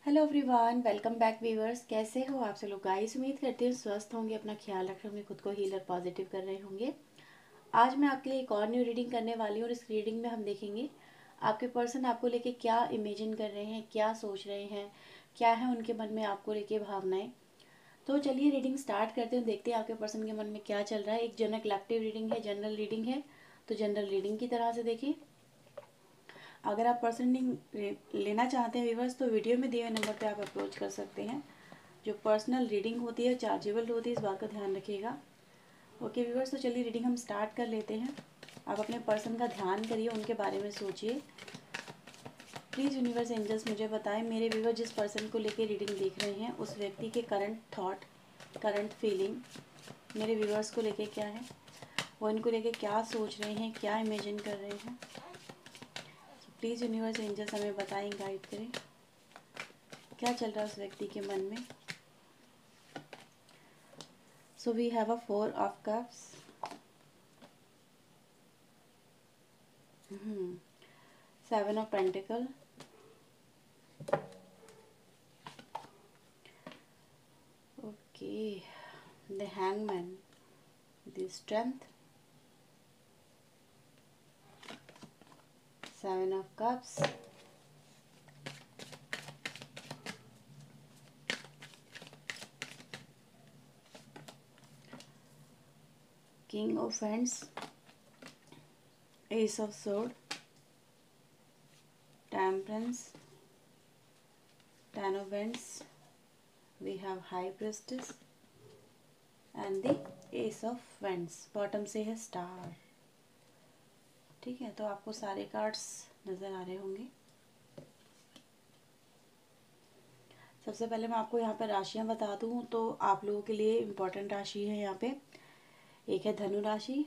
Hello everyone, welcome back viewers. कैसे हो आप सब लोग गाइस? उम्मीद करती हूँ स्वस्थ होंगे, अपना ख्याल रख रहे होंगे, खुद को हील और पॉजिटिव कर रहे होंगे। आज मैं आपके लिए एक और न्यू रीडिंग करने वाली हूँ और इस रीडिंग में हम देखेंगे आपके पर्सन आपको लेके क्या इमेजिन कर रहे हैं, क्या सोच रहे हैं, क्या है उनके मन में आपको लेके भावनाएं। तो चलिए रीडिंग स्टार्ट करते हैं, देखते हैं आपके पर्सन के मन में क्या चल रहा है। एक जनरल कलेक्टिव रीडिंग है, जनरल रीडिंग है, तो जनरल रीडिंग की तरह से देखिए। अगर आप पर्सन लेना चाहते हैं व्यूवर्स, तो वीडियो में दिए हुए नंबर पे आप अप्रोच कर सकते हैं। जो पर्सनल रीडिंग होती है चार्जेबल होती है, इस बात का ध्यान रखिएगा। ओके व्यूवर्स, तो चलिए रीडिंग हम स्टार्ट कर लेते हैं। आप अपने पर्सन का ध्यान करिए, उनके बारे में सोचिए। प्लीज़ यूनिवर्स एंजल्स मुझे बताएं, मेरे व्यूवर जिस पर्सन को लेके रीडिंग देख रहे हैं उस व्यक्ति के करंट थॉट, करंट फीलिंग मेरे व्यूवर्स को लेके क्या है, वो इनको लेके क्या सोच रहे हैं, क्या इमेजिन कर रहे हैं। प्लीज़ यूनिवर्स एंजल्स हमें बताएं, गाइड करें, क्या चल रहा है उस व्यक्ति के मन में। So we have a 4 of Cups, 7 of Pentacles, okay, the Hangman, the Strength, 7 of Cups, King of Wands, Ace of Swords, Temperance, 10 of Wands, we have High Priestess and the Ace of Wands। Bottom से है star. ठीक है, तो आपको सारे cards नज़र आ रहे होंगे। सबसे पहले मैं आपको यहाँ पर राशियाँ बता दूँ तो आप लोगों के लिए इम्पोर्टेंट राशि है यहाँ पे। एक है धनु राशि,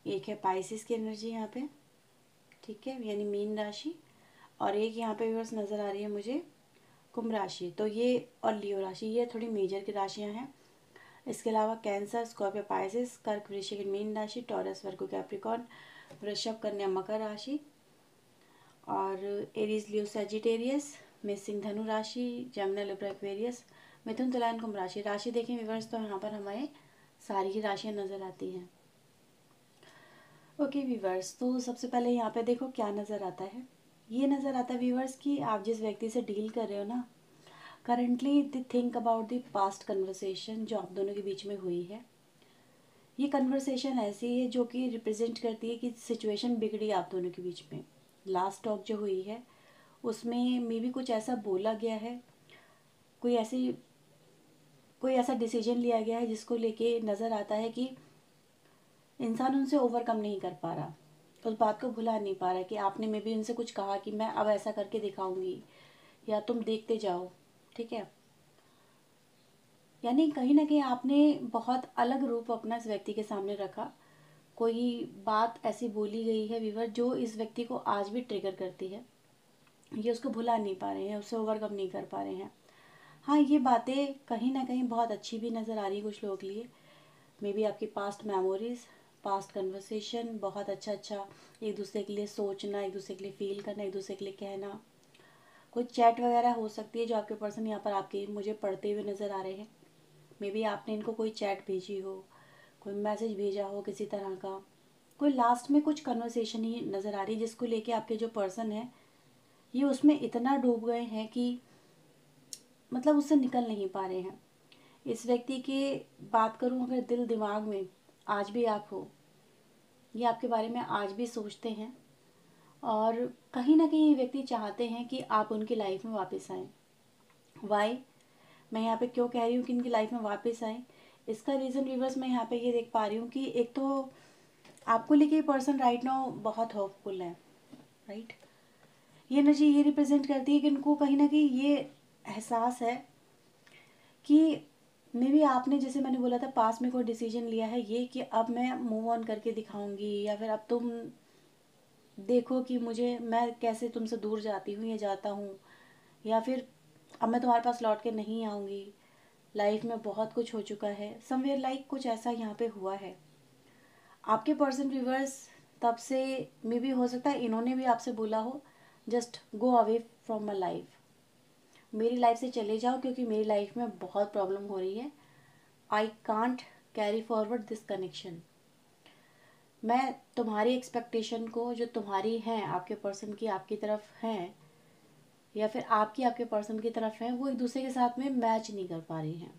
एक है पाइसिस की एनर्जी यहाँ पे, ठीक है, यानी मीन राशि, और एक यहाँ पे व्यूअर्स नज़र आ रही है मुझे कुंभ राशि। तो ये और लियो राशि, ये थोड़ी मेजर की राशियाँ हैं। इसके अलावा कैंसर, स्कॉर्पियो, पाइसिस, कर्क, वृश्चिक, मीन राशि, टॉरस, वर्गो, कैप्रिकॉर्न, वृषभ, कन्या, मकर राशि, और एरीज, लियो, सेजिटेरियस, मेष, धनु राशि, जमुना, लिब्रा, एक्वेरियस, मिथुन, तुला, कुंभ राशि। राशि देखें व्यूअर्स तो यहाँ पर हमें सारी ही राशियाँ नज़र आती हैं। ओके व्यूअर्स, तो सबसे पहले यहाँ पे देखो क्या नज़र आता है। ये नज़र आता है व्यूअर्स कि आप जिस व्यक्ति से डील कर रहे हो ना, currently the think about the past conversation जो आप दोनों के बीच में हुई है। ये कन्वर्सेशन ऐसी है जो कि रिप्रेजेंट करती है कि सिचुएशन बिगड़ी आप दोनों के बीच में। लास्ट टॉक जो हुई है उसमें मे बी कुछ ऐसा बोला गया है, कोई ऐसा डिसीजन लिया गया है जिसको लेके नज़र आता है कि इंसान उनसे ओवरकम नहीं कर पा रहा, उस बात को भुला नहीं पा रहा है कि आपने मे बी उनसे कुछ कहा कि मैं अब ऐसा करके दिखाऊंगी या तुम देखते जाओ। ठीक है, यानी कहीं ना कहीं आपने बहुत अलग रूप अपना इस व्यक्ति के सामने रखा। कोई बात ऐसी बोली गई है व्यूअर जो इस व्यक्ति को आज भी ट्रिगर करती है। ये उसको भुला नहीं पा रहे हैं, उससे ओवरकम नहीं कर पा रहे हैं। हाँ, ये बातें कहीं ना कहीं बहुत अच्छी भी नज़र आ रही है कुछ लोगों के लिए। मे बी आपकी पास्ट मेमोरीज, पास्ट कन्वर्सेशन, बहुत अच्छा अच्छा एक दूसरे के लिए सोचना, एक दूसरे के लिए फील करना, एक दूसरे के लिए कहना। कोई चैट वगैरह हो सकती है जो आपके पर्सन यहाँ पर आपके मुझे पढ़ते हुए नज़र आ रहे हैं। मे बी आपने इनको कोई चैट भेजी हो, कोई मैसेज भेजा हो किसी तरह का। कोई लास्ट में कुछ कन्वर्सेशन ही नज़र आ रही है जिसको लेके आपके जो पर्सन है ये उसमें इतना डूब गए हैं कि मतलब उससे निकल नहीं पा रहे हैं। इस व्यक्ति के बात करूं अगर दिल दिमाग में आज भी आप हो, ये आपके बारे में आज भी सोचते हैं, और कहीं ना कहीं ये व्यक्ति चाहते हैं कि आप उनकी लाइफ में वापस आएँ। वाई, मैं यहाँ पे क्यों कह रही हूँ कि इनकी लाइफ में वापस आए, इसका रीज़न व्यूवर्स मैं यहाँ पे ये देख पा रही हूँ कि एक तो आपको लेके पर्सन राइट नाउ बहुत होपफुल है, राइट। ये एनर्जी ये रिप्रेजेंट करती है कि उनको कहीं ना कहीं ये एहसास है कि मे बी आपने, जैसे मैंने बोला था, पास में कोई डिसीजन लिया है ये कि अब मैं मूव ऑन करके दिखाऊंगी, या फिर अब तुम देखो कि मुझे, मैं कैसे तुमसे दूर जाती हूँ या जाता हूँ, या फिर अब मैं तुम्हारे पास लौट के नहीं आऊँगी। लाइफ में बहुत कुछ हो चुका है, समवेयर लाइक कुछ ऐसा यहाँ पे हुआ है। आपके पर्सन व्यूवर्स तब से मे बी हो सकता है इन्होंने भी आपसे बोला हो just go away from my life, मेरी लाइफ से चले जाओ क्योंकि मेरी लाइफ में बहुत प्रॉब्लम हो रही है। I can't carry forward this connection. मैं तुम्हारी एक्सपेक्टेशन को जो तुम्हारी हैं आपके पर्सन की आपकी तरफ हैं, या फिर आपकी आपके पर्सन की तरफ हैं, वो एक दूसरे के साथ में मैच नहीं कर पा रही हैं,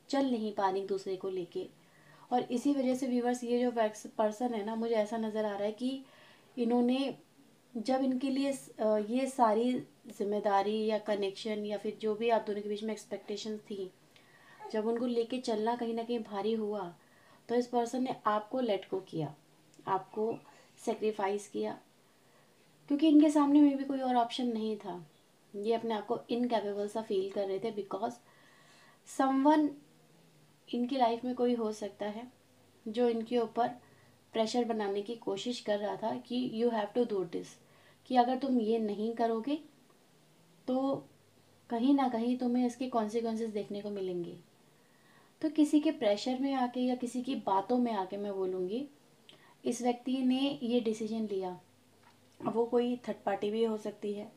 चल नहीं पा रही एक दूसरे को लेके। और इसी वजह से व्यूवर्स, ये जो पर्सन है ना, मुझे ऐसा नज़र आ रहा है कि इन्होंने जब इनके लिए ये सारी जिम्मेदारी या कनेक्शन या फिर जो भी आप दोनों के बीच में एक्सपेक्टेशंस थी, जब उनको लेके चलना कहीं ना कहीं भारी हुआ, तो इस पर्सन ने आपको लेट गो किया, आपको सेक्रीफाइस किया, क्योंकि इनके सामने में भी कोई और ऑप्शन नहीं था। ये अपने आप को इनकैपेबल सा फील कर रहे थे, बिकॉज समवन इनकी लाइफ में कोई हो सकता है जो इनके ऊपर प्रेशर बनाने की कोशिश कर रहा था कि you have to do this, कि अगर तुम ये नहीं करोगे तो कहीं ना कहीं तुम्हें इसके कॉन्सिक्वेंसेस देखने को मिलेंगे। तो किसी के प्रेशर में आके या किसी की बातों में आके मैं बोलूँगी, इस व्यक्ति ने ये डिसीजन लिया। वो कोई थर्ड पार्टी भी हो सकती है।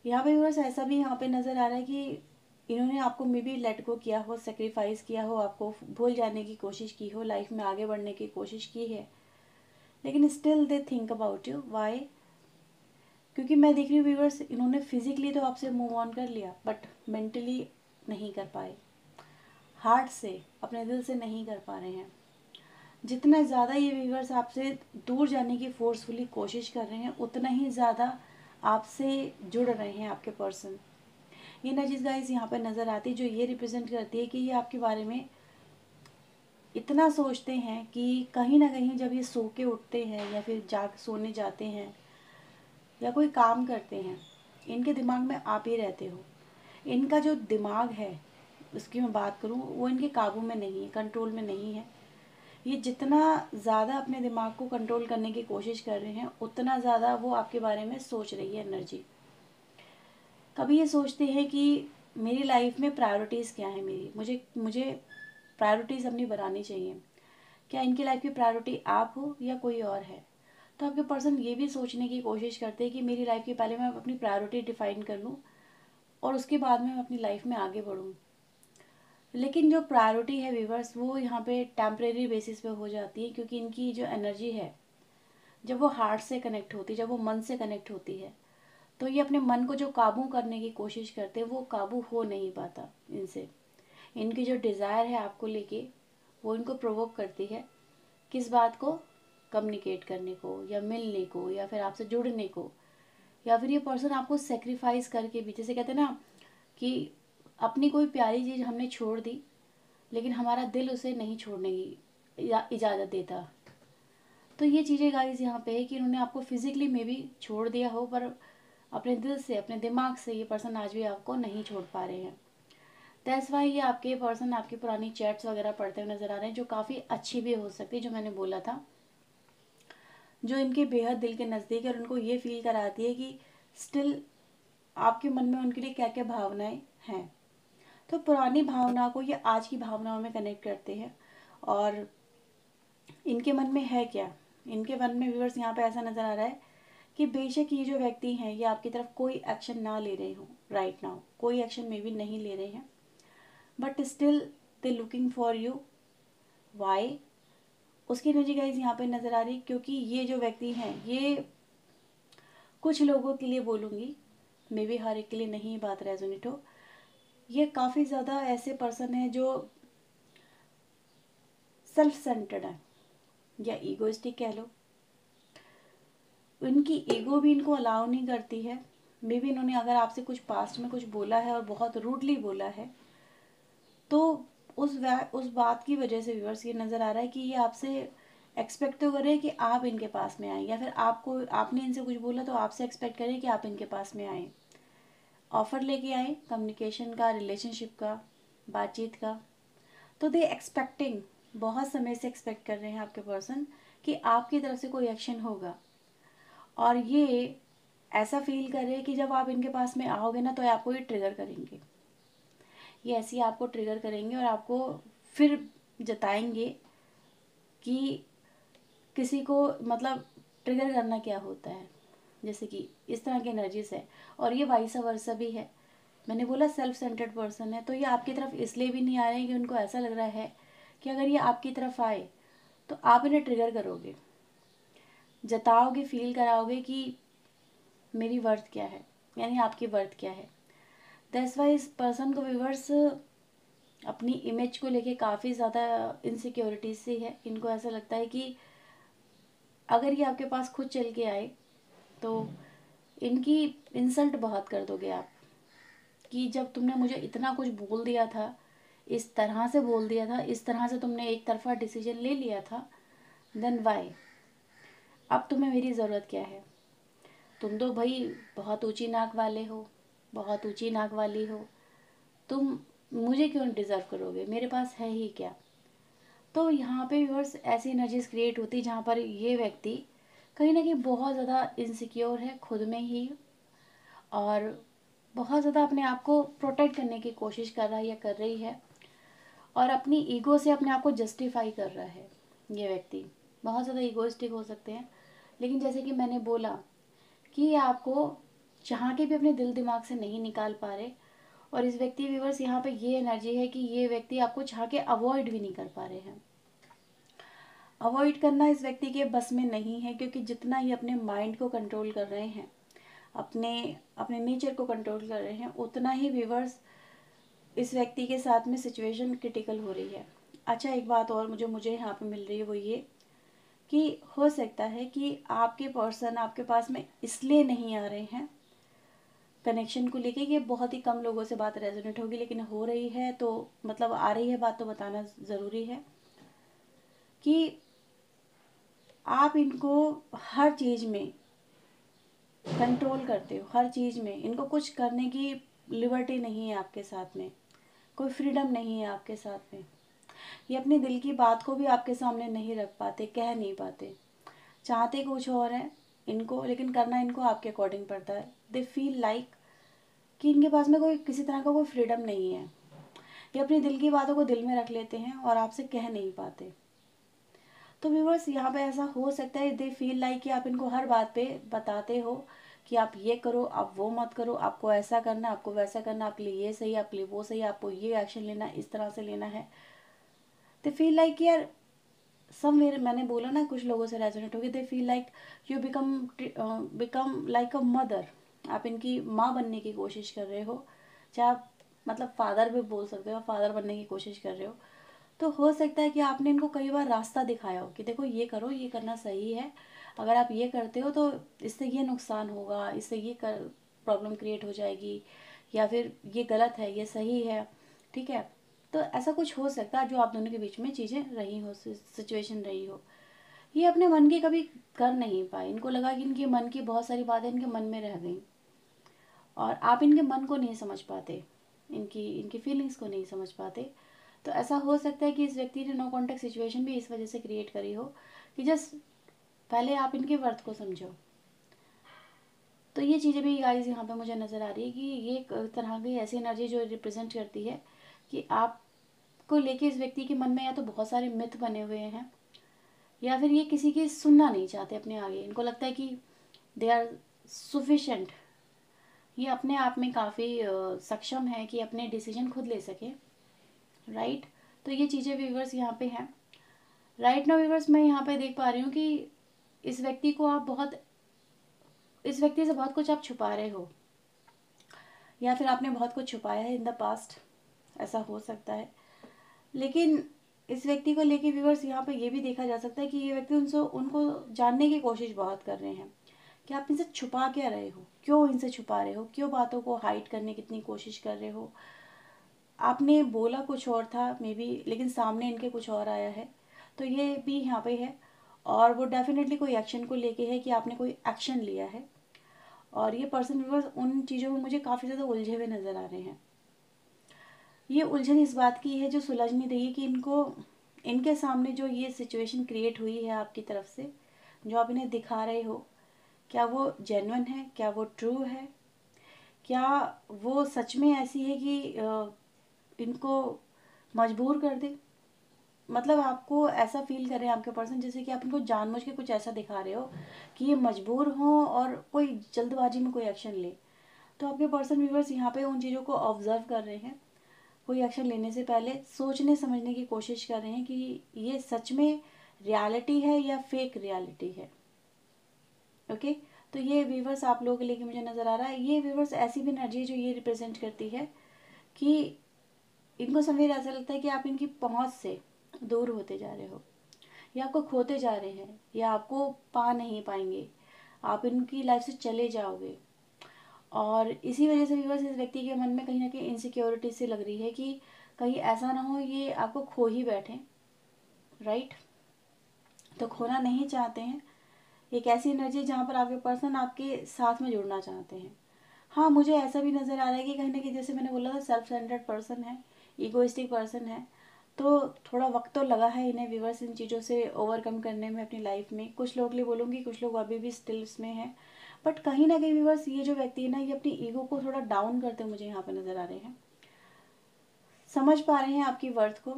यहाँ पे बस ऐसा भी यहाँ पे नज़र आ रहा है कि इन्होंने आपको मे बी लेट गो किया हो, सेक्रीफाइस किया हो, आपको भूल जाने की कोशिश की हो, लाइफ में आगे बढ़ने की कोशिश की है, लेकिन still they think about you. Why? क्योंकि मैं देख रही हूँ व्यूअर्स, इन्होंने फिजिकली तो आपसे मूव ऑन कर लिया, बट मेंटली नहीं कर पाए, हार्ट से, अपने दिल से नहीं कर पा रहे हैं। जितना ज़्यादा ये व्यूअर्स आपसे दूर जाने की फोर्सफुली कोशिश कर रहे हैं, उतना ही ज़्यादा आपसे जुड़ रहे हैं आपके पर्सन। ये ना चीज़ गाइस यहाँ पे नज़र आती है, जो ये रिप्रेजेंट करती है कि ये आपके बारे में इतना सोचते हैं कि कहीं ना कहीं जब ये सो के उठते हैं या फिर सोने जाते हैं या कोई काम करते हैं, इनके दिमाग में आप ही रहते हो। इनका जो दिमाग है, उसकी मैं बात करूँ, वो इनके काबू में नहीं है, कंट्रोल में नहीं है। ये जितना ज़्यादा अपने दिमाग को कंट्रोल करने की कोशिश कर रहे हैं, उतना ज़्यादा वो आपके बारे में सोच रही है एनर्जी। कभी ये सोचते हैं कि मेरी लाइफ में प्रायोरिटीज़ क्या है, मेरी मुझे मुझे प्रायोरिटीज़ अपनी बनानी चाहिए। क्या इनकी लाइफ की प्रायोरिटी आप हो या कोई और है? तो आपके पर्सन ये भी सोचने की कोशिश करते हैं कि मेरी लाइफ की पहले मैं अपनी प्रायोरिटी डिफाइन कर लूँ और उसके बाद में मैं अपनी लाइफ में आगे बढ़ूँ। लेकिन जो प्रायोरिटी है व्यूवर्स, वो यहाँ पे टेम्परेरी बेसिस पे हो जाती है, क्योंकि इनकी जो एनर्जी है, जब वो हार्ट से कनेक्ट होती है, जब वो मन से कनेक्ट होती है, तो ये अपने मन को जो काबू करने की कोशिश करते हैं, वो काबू हो नहीं पाता इनसे। इनकी जो डिज़ायर है आपको लेके, वो इनको प्रोवोक करती है किस बात को? कम्युनिकेट करने को, या मिलने को, या फिर आपसे जुड़ने को, या फिर ये पर्सन आपको सेक्रीफाइस करके भी, जैसे कहते हैं ना कि अपनी कोई प्यारी चीज़ हमने छोड़ दी, लेकिन हमारा दिल उसे नहीं छोड़ने की इजाज़त देता। तो ये चीज़ें गाइस यहाँ पे है कि इन्होंने आपको फिजिकली में भी छोड़ दिया हो, पर अपने दिल से, अपने दिमाग से ये पर्सन आज भी आपको नहीं छोड़ पा रहे हैं। दैट्स वाई ये आपके पर्सन आपकी पुरानी चैट्स वगैरह पढ़ते हुए नजर आ रहे हैं, जो काफ़ी अच्छी भी हो सकती है, जो मैंने बोला था, जो इनके बेहद दिल के नज़दीक है और उनको ये फील कराती है कि स्टिल आपके मन में उनके लिए क्या क्या भावनाएं हैं। तो पुरानी भावना को ये आज की भावनाओं में कनेक्ट करते हैं। और इनके मन में है क्या? इनके मन में व्यूअर्स यहाँ पे ऐसा नज़र आ रहा है कि बेशक ये जो व्यक्ति हैं, ये आपकी तरफ कोई एक्शन ना ले रहे हो राइट नाउ, कोई एक्शन में भी नहीं ले रहे हैं, but still they looking for you. Why? उसकी एनर्जी गाइज यहाँ पे नज़र आ रही है, क्योंकि ये जो व्यक्ति हैं, ये कुछ लोगों के लिए बोलूँगी, मे बी हर एक के लिए नहीं बात रेजोनेट हो, ये काफ़ी ज़्यादा ऐसे पर्सन है जो सेल्फ सेंटर्ड है या ईगोइस्टिक कह लो। इनकी ईगो भी इनको अलाउ नहीं करती है। मे बी इन्होंने अगर आपसे कुछ पास्ट में कुछ बोला है और बहुत रूडली बोला है, तो उस बात की वजह से व्यूअर्स ये नज़र आ रहा है कि ये आपसे एक्सपेक्ट तो कर रहे हैं कि आप इनके पास में आए, या फिर आपने इनसे कुछ बोला तो आपसे एक्सपेक्ट करें कि आप इनके पास में आए, ऑफर लेके आए कम्युनिकेशन का, रिलेशनशिप का, बातचीत का। तो दे एक्सपेक्टिंग, बहुत समय से एक्सपेक्ट कर रहे हैं आपके पर्सन कि आपकी तरफ से कोई एक्शन होगा, और ये ऐसा फील कर रहे हैं कि जब आप इनके पास में आओगे ना, तो आपको ये ट्रिगर करेंगे, ये ऐसे ही आपको ट्रिगर करेंगे और आपको फिर जताएंगे कि किसी को मतलब ट्रिगर करना क्या होता है। जैसे कि इस तरह की एनर्जीज है, और ये वाइस वर्सा भी है। मैंने बोला सेल्फ सेंटर्ड पर्सन है, तो ये आपकी तरफ इसलिए भी नहीं आ रहे हैं कि उनको ऐसा लग रहा है कि अगर ये आपकी तरफ आए तो आप इन्हें ट्रिगर करोगे, जताओगे, फील कराओगे कि मेरी वर्थ क्या है, यानी आपकी वर्थ क्या है। दैट्स वाई इस पर्सन को व्यूअर्स अपनी इमेज को लेके काफ़ी ज़्यादा इनसिक्योरिटीज सी है। इनको ऐसा लगता है कि अगर ये आपके पास खुद चल के आए तो इनकी इंसल्ट बहुत कर दोगे आप, कि जब तुमने मुझे इतना कुछ बोल दिया था, इस तरह से बोल दिया था, इस तरह से तुमने एक तरफा डिसीजन ले लिया था, देन वाई, अब तुम्हें मेरी ज़रूरत क्या है? तुम तो भाई बहुत ऊंची नाक वाले हो, बहुत ऊंची नाक वाली हो, तुम मुझे क्यों डिज़र्व करोगे, मेरे पास है ही क्या? तो यहाँ पे व्यूअर्स ऐसी एनर्जीज क्रिएट होती है जहाँ पर ये व्यक्ति कहीं ना कहीं बहुत ज़्यादा इनसिक्योर है खुद में ही, और बहुत ज़्यादा अपने आप को प्रोटेक्ट करने की कोशिश कर रहा है या कर रही है, और अपनी ईगो से अपने आप को जस्टिफाई कर रहा है। ये व्यक्ति बहुत ज़्यादा ईगोइस्टिक हो सकते हैं, लेकिन जैसे कि मैंने बोला कि ये आपको चाह के भी अपने दिल दिमाग से नहीं निकाल पा रहे, और इस व्यक्ति व्यूअर्स यहाँ पे ये एनर्जी है कि ये व्यक्ति आपको चाह के अवॉइड भी नहीं कर पा रहे हैं। अवॉइड करना इस व्यक्ति के बस में नहीं है, क्योंकि जितना ही अपने माइंड को कंट्रोल कर रहे हैं, अपने अपने नेचर को कंट्रोल कर रहे हैं, उतना ही व्यूअर्स इस व्यक्ति के साथ में सिचुएशन क्रिटिकल हो रही है। अच्छा, एक बात और मुझे यहाँ पे मिल रही है, वो ये कि हो सकता है कि आपके पर्सन आपके पास में इसलिए नहीं आ रहे हैं कनेक्शन को लेके, ये बहुत ही कम लोगों से बात रेजोनेट होगी, लेकिन हो रही है तो मतलब आ रही है बात, तो बताना ज़रूरी है कि आप इनको हर चीज़ में कंट्रोल करते हो, हर चीज़ में इनको कुछ करने की लिबर्टी नहीं है आपके साथ में, कोई फ्रीडम नहीं है आपके साथ में। ये अपने दिल की बात को भी आपके सामने नहीं रख पाते, कह नहीं पाते, चाहते कुछ और है इनको, लेकिन करना इनको आपके अकॉर्डिंग पड़ता है। दे फील लाइक कि इनके पास में कोई किसी तरह का कोई फ्रीडम नहीं है, ये अपनी दिल की बातों को दिल में रख लेते हैं और आपसे कह नहीं पाते। तो व्यूअर्स यहाँ पे ऐसा हो सकता है, दे फील लाइक कि आप इनको हर बात पे बताते हो कि आप ये करो, आप वो मत करो, आपको ऐसा करना, आपको वैसा करना, आपके लिए ये सही, आपके लिए वो सही, आपको ये एक्शन लेना है, इस तरह से लेना है। दे फील लाइक यार समवेयर, मैंने बोला ना कुछ लोगों से रेजोनेट होगी, they feel like you become like a mother. आप इनकी माँ बनने की कोशिश कर रहे हो, चाहे आप मतलब फादर भी बोल सकते हो, फादर बनने की कोशिश कर रहे हो। तो हो सकता है कि आपने इनको कई बार रास्ता दिखाया हो कि देखो ये करो, ये करना सही है, अगर आप ये करते हो तो इससे ये नुकसान होगा, इससे ये प्रॉब्लम क्रिएट हो जाएगी, या फिर ये गलत है, ये सही है, ठीक है। तो ऐसा कुछ हो सकता है जो आप दोनों के बीच में चीज़ें रही हो, सिचुएशन रही हो। ये अपने मन की कभी कर नहीं पाए, इनको लगा कि इनके मन की बहुत सारी बातें इनके मन में रह गई, और आप इनके मन को नहीं समझ पाते, इनकी इनकी फीलिंग्स को नहीं समझ पाते। तो ऐसा हो सकता है कि इस व्यक्ति ने नो कॉन्टेक्ट सिचुएशन भी इस वजह से क्रिएट करी हो कि जस्ट पहले आप इनके वर्थ को समझो। तो ये चीज़ें भी गाइस यहाँ पे मुझे नज़र आ रही है कि ये एक तरह की ऐसी एनर्जी जो रिप्रेजेंट करती है कि आपको लेके इस व्यक्ति के मन में या तो बहुत सारे मिथ बने हुए हैं, या फिर ये किसी की सुनना नहीं चाहते अपने आगे। इनको लगता है कि दे आर सफिशेंट, ये अपने आप में काफ़ी सक्षम है कि अपने डिसीजन खुद ले सके, राइट। तो ये चीज़ें व्यूवर्स यहाँ पे हैं। राइट नाउ व्यूवर्स मैं यहाँ पे देख पा रही हूँ कि इस व्यक्ति को आप बहुत, इस व्यक्ति से बहुत कुछ आप छुपा रहे हो, या फिर आपने बहुत कुछ छुपाया है इन द पास्ट, ऐसा हो सकता है। लेकिन इस व्यक्ति को लेके व्यूवर्स यहाँ पे ये भी देखा जा सकता है कि ये व्यक्ति उनसे उनको जानने की कोशिश बहुत कर रहे हैं कि आप इनसे छुपा क्या रहे हो, क्यों इनसे छुपा रहे हो, क्यों बातों को हाइड करने की इतनी कोशिश कर रहे हो। आपने बोला कुछ और था मे बी, लेकिन सामने इनके कुछ और आया है, तो ये भी यहाँ पे है। और वो डेफिनेटली कोई एक्शन को लेके है कि आपने कोई एक्शन लिया है, और ये पर्सन व्यूअर्स उन चीज़ों में मुझे काफ़ी ज़्यादा उलझे हुए नज़र आ रहे हैं। ये उलझन इस बात की है जो सुलझ नहीं रही है कि इनको, इनके सामने जो ये सिचुएशन क्रिएट हुई है आपकी तरफ से, जो आप इन्हें दिखा रहे हो, क्या वो जेन्युइन है, क्या वो ट्रू है, क्या वो सच में ऐसी है कि इनको मजबूर कर दे। मतलब आपको ऐसा फील कर रहे हैं आपके पर्सन जैसे कि आप इनको जानबूझ के कुछ ऐसा दिखा रहे हो कि ये मजबूर हो और कोई जल्दबाजी में कोई एक्शन ले। तो आपके पर्सन व्यूवर्स यहाँ पे उन चीज़ों को ऑब्जर्व कर रहे हैं, कोई एक्शन लेने से पहले सोचने समझने की कोशिश कर रहे हैं कि ये सच में रियलिटी है या फेक रियलिटी है। ओके, तो ये व्यूवर्स आप लोगों के लिए मुझे नज़र आ रहा है। ये व्यूवर्स ऐसी भी एनर्जी जो ये रिप्रेजेंट करती है कि इनको समय ऐसा लगता है कि आप इनकी पहुंच से दूर होते जा रहे हो, या आपको खोते जा रहे हैं, या आपको पा नहीं पाएंगे, आप इनकी लाइफ से चले जाओगे। और इसी वजह से व्यूवर्स इस व्यक्ति के मन में कहीं ना कहीं इनसिक्योरिटी सी लग रही है कि कहीं ऐसा ना हो ये आपको खो ही बैठे, राइट। तो खोना नहीं चाहते हैं। एक ऐसी एनर्जी जहाँ पर आपके पर्सन आपके साथ में जुड़ना चाहते हैं। हाँ, मुझे ऐसा भी नज़र आ रहा है कि कहीं ना कहीं जैसे मैंने बोला था सेल्फ सेंटर्ड पर्सन है, ईगोइस्टिक पर्सन है। तो थोड़ा वक्त तो लगा है इन्हें व्यूवर्स इन चीज़ों से ओवरकम करने में अपनी लाइफ में। कुछ लोग लिए बोलूँगी, कुछ लोग अभी भी स्टिल इसमें हैं, बट कहीं ना कहीं व्यूवर्स ये जो व्यक्ति है ना, ये अपनी ईगो को थोड़ा डाउन करते मुझे यहाँ पे नज़र आ रहे हैं। समझ पा रहे हैं आपकी वर्थ को,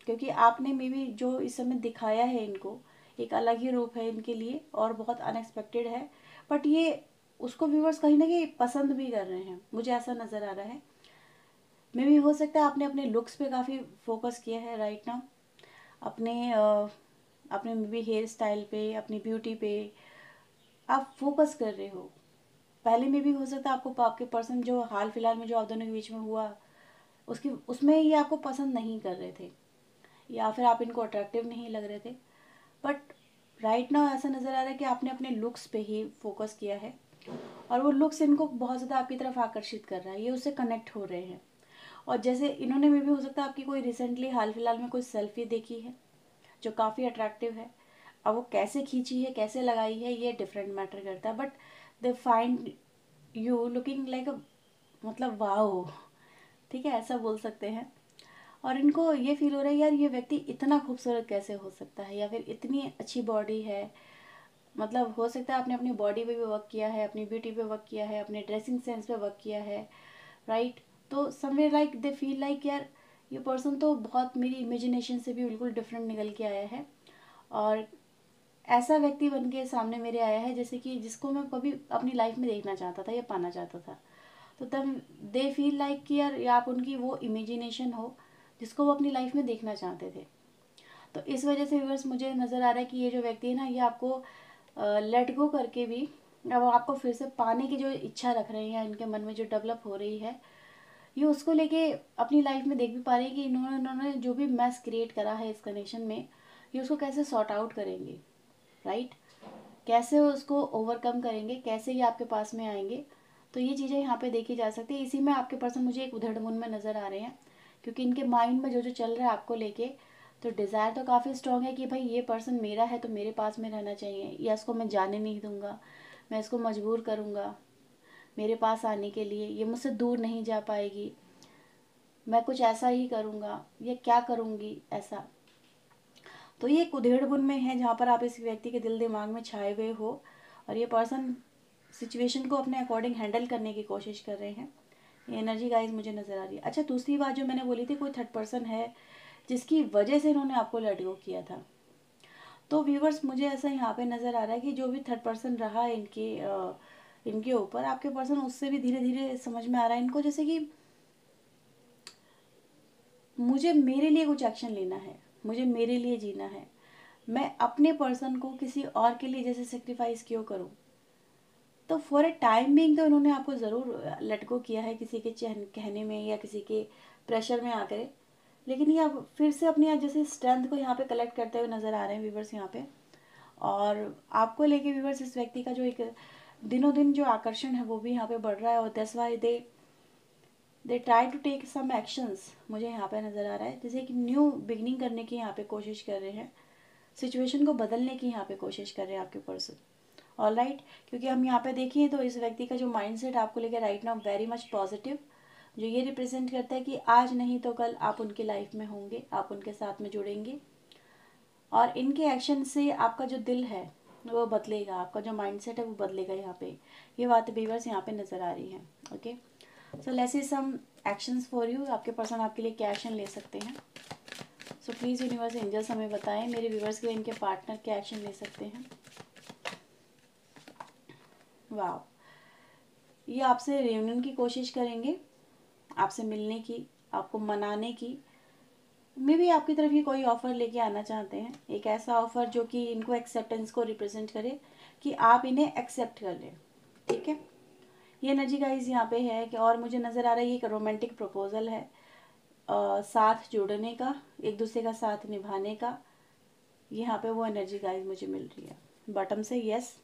क्योंकि आपने मे बी जो इस समय दिखाया है इनको, एक अलग ही रूप है इनके लिए और बहुत अनएक्सपेक्टेड है। बट ये उसको व्यूवर्स कहीं ना कहीं पसंद भी कर रहे हैं, मुझे ऐसा नज़र आ रहा है। मे भी हो सकता है आपने अपने लुक्स पे काफ़ी फोकस किया है राइट नाउ, अपने मे बी हेयर स्टाइल पे, अपनी ब्यूटी पे आप फोकस कर रहे हो। पहले में भी हो सकता है आपको आपके पर्सन जो हाल फिलहाल में जो आप दोनों के बीच में हुआ उसकी उसमें ये आपको पसंद नहीं कर रहे थे, या फिर आप इनको अट्रैक्टिव नहीं लग रहे थे। बट राइट नाउ ऐसा नज़र आ रहा है कि आपने अपने लुक्स पे ही फोकस किया है, और वो लुक्स इनको बहुत ज़्यादा आपकी तरफ आकर्षित कर रहा है, ये उससे कनेक्ट हो रहे हैं। और जैसे इन्होंने में भी हो सकता है आपकी कोई रिसेंटली हाल फिलहाल में कोई सेल्फी देखी है जो काफ़ी अट्रैक्टिव है। अब वो कैसे खींची है, कैसे लगाई है, ये डिफरेंट मैटर करता है, but they find you looking like अ, मतलब वाओ, ठीक है, ऐसा बोल सकते हैं। और इनको ये फील हो रहा है यार ये व्यक्ति इतना खूबसूरत कैसे हो सकता है, या फिर इतनी अच्छी बॉडी है। मतलब हो सकता है आपने अपनी बॉडी पे भी वर्क किया है, अपनी ब्यूटी पे वर्क किया है, अपने ड्रेसिंग सेंस पे वर्क किया है, राइट। तो somewhere like they feel like यार ये पर्सन तो बहुत मेरी इमेजिनेशन से भी बिल्कुल डिफरेंट निकल के आया है, और ऐसा व्यक्ति बन के सामने मेरे आया है जैसे कि जिसको मैं कभी अपनी लाइफ में देखना चाहता था या पाना चाहता था। तो तब दे फील लाइक कि यार आप उनकी वो इमेजिनेशन हो जिसको वो अपनी लाइफ में देखना चाहते थे। तो इस वजह से व्यूअर्स मुझे नज़र आ रहा है कि ये जो व्यक्ति है ना, ये आपको लेट गो करके भी अब आपको फिर से पाने की जो इच्छा रख रहे हैं, इनके मन में जो डेवलप हो रही है, ये उसको लेके अपनी लाइफ में देख भी पा रहे हैं कि इन्होंने जो भी मैस क्रिएट करा है इस कनेक्शन में, ये उसको कैसे सॉर्ट आउट करेंगे, राइट। कैसे उसको ओवरकम करेंगे, कैसे ये आपके पास में आएंगे। तो ये चीज़ें यहाँ पे देखी जा सकती है। इसी में आपके पर्सन मुझे एक उधड़-बुन में नज़र आ रहे हैं, क्योंकि इनके माइंड में जो जो चल रहा है आपको लेके, तो डिज़ायर तो काफ़ी स्ट्रॉन्ग है कि भाई ये पर्सन मेरा है तो मेरे पास में रहना चाहिए, या इसको मैं जाने नहीं दूंगा, मैं इसको मजबूर करूँगा मेरे पास आने के लिए, ये मुझसे दूर नहीं जा पाएगी, मैं कुछ ऐसा ही करूँगा या क्या करूँगी ऐसा। तो ये एक उधेड़-बुन में है जहाँ पर आप इस व्यक्ति के दिल दिमाग में छाए हुए हो, और ये पर्सन सिचुएशन को अपने अकॉर्डिंग हैंडल करने की कोशिश कर रहे हैं। ये एनर्जी गाइस मुझे नज़र आ रही है। अच्छा, दूसरी बात जो मैंने बोली थी, कोई थर्ड पर्सन है जिसकी वजह से इन्होंने आपको लेट गो किया था। तो व्यूवर्स मुझे ऐसा यहाँ पे नज़र आ रहा है कि जो भी थर्ड पर्सन रहा है इनके ऊपर, आपके पर्सन उससे भी धीरे धीरे समझ में आ रहा है इनको, जैसे कि मुझे मेरे लिए कुछ एक्शन लेना है, मुझे मेरे लिए जीना है, मैं अपने पर्सन को किसी और के लिए जैसे सेक्रीफाइस क्यों करूं। तो फॉर ए टाइम बिंग तो इन्होंने आपको ज़रूर लेट गो किया है किसी के कहने में या किसी के प्रेशर में आकर, लेकिन ये अब फिर से अपनी जैसे स्ट्रेंथ को यहाँ पे कलेक्ट करते हुए नज़र आ रहे हैं व्यूवर्स यहाँ पे। और आपको लेके व्यूवर्स इस व्यक्ति का जो एक दिनों दिन जो आकर्षण है वो भी यहाँ पे बढ़ रहा है, और that's why they try to take some actions, मुझे यहाँ पे नज़र आ रहा है जैसे कि न्यू बिगनिंग करने की यहाँ पे कोशिश कर रहे हैं, सिचुएशन को बदलने की यहाँ पे कोशिश कर रहे हैं आपके पर्सन। ऑल राइट, क्योंकि हम यहाँ पे देखें तो इस व्यक्ति का जो माइंडसेट आपको लेकर right now very much positive, जो ये रिप्रेजेंट करता है कि आज नहीं तो कल आप उनकी लाइफ में होंगे, आप उनके साथ में जुड़ेंगे, और इनके एक्शन से आपका जो दिल है वो बदलेगा, आपका जो माइंडसेट है वो बदलेगा। यहाँ पे ये बात व्यूअर्स यहाँ पे नज़र आ रही है। Okay, so let's see some actions for you, आपके पर्सन आपके लिए क्या एक्शन ले सकते हैं। सो प्लीज़ यूनिवर्स एंजल्स हमें बताएं मेरे व्यूवर्स के लिए इनके पार्टनर क्या एक्शन ले सकते हैं। वाह, ये आपसे रियूनियन की कोशिश करेंगे, आपसे मिलने की, आपको मनाने की। मे भी आपकी तरफ ये कोई ऑफ़र लेके आना चाहते हैं, एक ऐसा ऑफ़र जो कि इनको एक्सेप्टेंस को रिप्रेजेंट करे, कि आप इन्हें एक्सेप्ट कर लें। ठीक है, ये एनर्जी गाइस यहाँ पे है कि, और मुझे नज़र आ रहा है ये एक रोमांटिक प्रपोजल है, साथ जुड़ने का, एक दूसरे का साथ निभाने का। यहाँ पे वो एनर्जी गाइस मुझे मिल रही है बॉटम से। यस,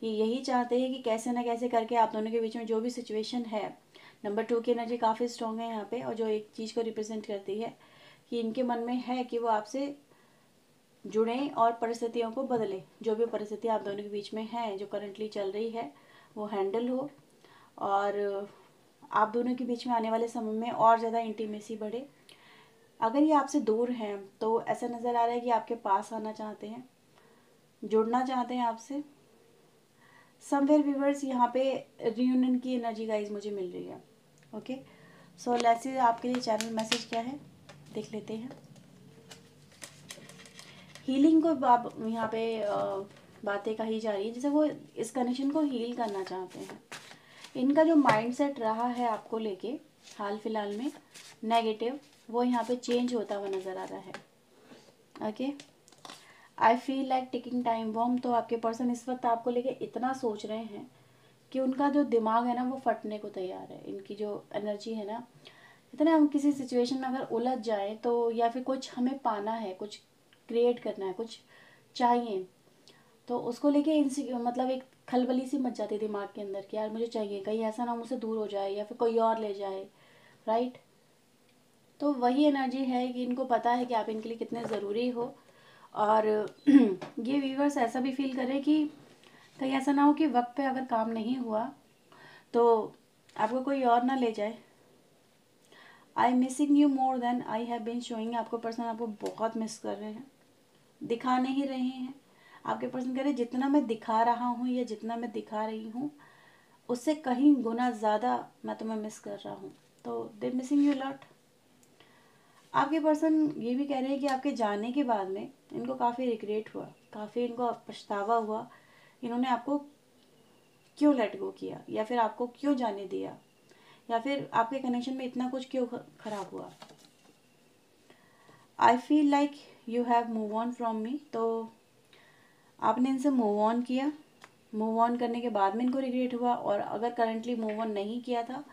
ये यही चाहते हैं कि कैसे ना कैसे करके आप दोनों के बीच में जो भी सिचुएशन है। नंबर 2 की एनर्जी काफ़ी स्ट्रॉन्ग है यहाँ पे, और जो एक चीज़ को रिप्रेजेंट करती है कि इनके मन में है कि वो आपसे जुड़ें और परिस्थितियों को बदलें। जो भी परिस्थिति आप दोनों के बीच में है, जो करंटली चल रही है, वो हैंडल हो, और आप दोनों के बीच में आने वाले समय में और ज़्यादा इंटीमेसी बढ़े। अगर ये आपसे दूर हैं तो ऐसा नज़र आ रहा है कि आपके पास आना चाहते हैं, जुड़ना चाहते हैं आपसे। समवेयर व्यूवर्स यहाँ पे रियूनियन की एनर्जी गाइज मुझे मिल रही है। ओके, सो लेट्स सी आपके लिए चैनल मैसेज क्या है, देख लेते हैं। हीलिंग को आप यहाँ पे बातें कही जा रही है, जैसे वो इस कनेक्शन को हील करना चाहते हैं। इनका जो माइंडसेट रहा है आपको लेके हाल फिलहाल में नेगेटिव, वो यहाँ पे चेंज होता हुआ नज़र आ रहा है। Okay, I feel like taking time bomb. तो आपके पर्सन इस वक्त आपको लेके इतना सोच रहे हैं कि उनका जो दिमाग है ना वो फटने को तैयार है। इनकी जो एनर्जी है ना, इतना हम किसी सिचुएशन में अगर उलझ जाए तो, या फिर कुछ हमें पाना है, कुछ क्रिएट करना है, कुछ चाहिए, तो उसको लेके इनसिक्योर, मतलब एक खलबली सी मच जाती है दिमाग के अंदर कि यार मुझे चाहिए, कहीं ऐसा ना मुझसे दूर हो जाए या फिर कोई और ले जाए। राइट, तो वही एनर्जी है कि इनको पता है कि आप इनके लिए कितने ज़रूरी हो। और ये व्यूवर्स ऐसा भी फील करें कि कहीं ऐसा ना हो कि वक्त पे अगर काम नहीं हुआ तो आपको कोई और ना ले जाए। I missing you more than I have been showing. आपको पर्सन आपको बहुत मिस कर रहे हैं, दिखा नहीं रहे हैं। आपके पर्सन कह रहे हैं जितना मैं दिखा रहा हूँ या जितना मैं दिखा रही हूँ उससे कहीं गुना ज़्यादा मैं तुम्हें मिस कर रहा हूँ। तो दे मिसिंग यू लॉट। आपके पर्सन ये भी कह रहे हैं कि आपके जाने के बाद में इनको काफ़ी रिग्रेट हुआ, काफ़ी इनको पछतावा हुआ, इन्होंने आपको क्यों लेट गो किया, या फिर आपको क्यों जाने दिया, या फिर आपके कनेक्शन में इतना कुछ क्यों खराब हुआ। I feel like you have move on from me. तो आपने इनसे मूव ऑन किया, मूव ऑन करने के बाद में इनको रिग्रेट हुआ, और अगर करंटली मूव ऑन नहीं किया था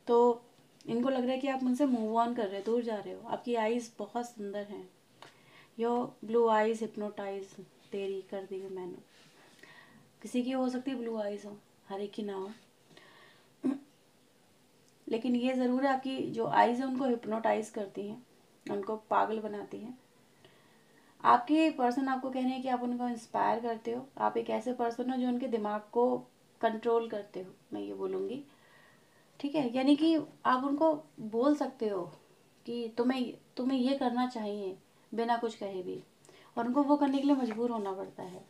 तो इनको लग रहा है कि आप मुझसे मूव ऑन कर रहे हो, दूर जा रहे हो। आपकी आईज बहुत सुंदर हैं, योर ब्लू आईज हिप्नोटाइज तेरी कर दी है मैंने। किसी की हो सकती है ब्लू आईज हो, हर एक की ना हो, लेकिन ये ज़रूर है आपकी जो आईज है उनको हिप्नोटाइज करती हैं, उनको पागल बनाती हैं। आपके पर्सन आपको कह रहे हैं कि आप उनको इंस्पायर करते हो। आप एक ऐसे पर्सन हो जो उनके दिमाग को कंट्रोल करते हो, मैं ये बोलूँगी। ठीक है, यानी कि आप उनको बोल सकते हो कि तुम्हें तुम्हें ये करना चाहिए बिना कुछ कहे भी, और उनको वो करने के लिए मजबूर होना पड़ता है।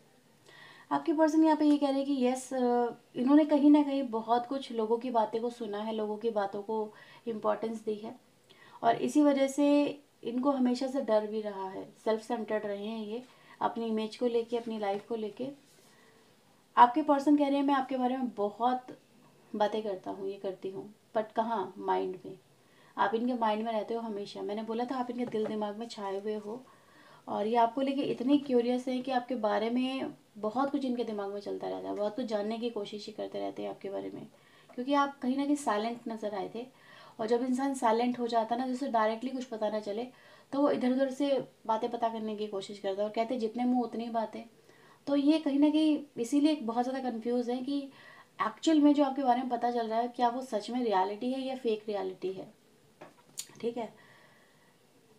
आपके पर्सन यहाँ पे ये कह रहे हैं कि यस, इन्होंने कहीं ना कहीं बहुत कुछ लोगों की बातें को सुना है, लोगों की बातों को इम्पोर्टेंस दी है, और इसी वजह से इनको हमेशा से डर भी रहा है, सेल्फ सेंटर्ड रहे हैं ये, अपनी इमेज को लेके, अपनी लाइफ को लेके। आपके पर्सन कह रहे हैं मैं आपके बारे में बहुत बातें करता हूँ, ये करती हूँ, बट कहाँ, माइंड में। आप इनके माइंड में रहते हो हमेशा। मैंने बोला था आप इनके दिल दिमाग में छाए हुए हो, और ये आपको लेके इतनी क्यूरियस है कि आपके बारे में बहुत कुछ इनके दिमाग में चलता रहता है, बहुत कुछ जानने की कोशिश ही करते रहते हैं आपके बारे में, क्योंकि आप कहीं ना कहीं साइलेंट नज़र आए थे। और जब इंसान साइलेंट हो जाता है ना, जैसे डायरेक्टली कुछ पता ना चले, तो वो इधर उधर से बातें पता करने की कोशिश करता है, और कहते जितने मुँह उतनी बातें। तो ये कहीं ना कहीं इसीलिए बहुत ज़्यादा कंफ्यूज है कि एक्चुअल में जो आपके बारे में पता चल रहा है क्या वो सच में रियलिटी है या फेक रियलिटी है। ठीक है,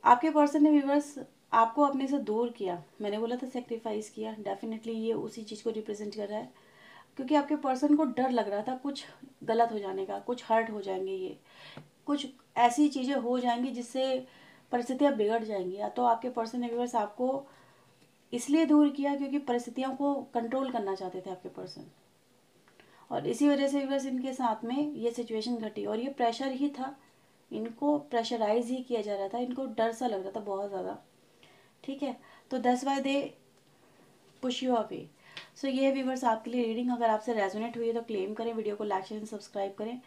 आपके पर्सन ने व्यूअर्स आपको अपने से दूर किया, मैंने बोला था सेक्रीफाइस किया, डेफिनेटली ये उसी चीज़ को रिप्रेजेंट कर रहा है, क्योंकि आपके पर्सन को डर लग रहा था कुछ गलत हो जाने का, कुछ हर्ट हो जाएंगे, ये कुछ ऐसी चीज़ें हो जाएंगी जिससे परिस्थितियाँ बिगड़ जाएंगी। या तो आपके पर्सन ने व्यूअर्स आपको इसलिए दूर किया क्योंकि परिस्थितियों को कंट्रोल करना चाहते थे आपके पर्सन, और इसी वजह से व्यूअर्स इनके साथ में ये सिचुएशन घटी, और ये प्रेशर ही था, इनको प्रेशराइज ही किया जा रहा था, इनको डर सा लग रहा था बहुत ज़्यादा ठीक है, तो that's why they push you away. So ये है व्यूवर्स आपके लिए रीडिंग। अगर आपसे रेजोनेट हुई है तो क्लेम करें, वीडियो को लाइक शेयर सब्सक्राइब करें।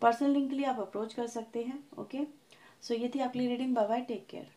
पर्सनल लिंक के लिए आप अप्रोच कर सकते हैं। ओके, सो ये थी आपके लिए reading. Bye bye, take care.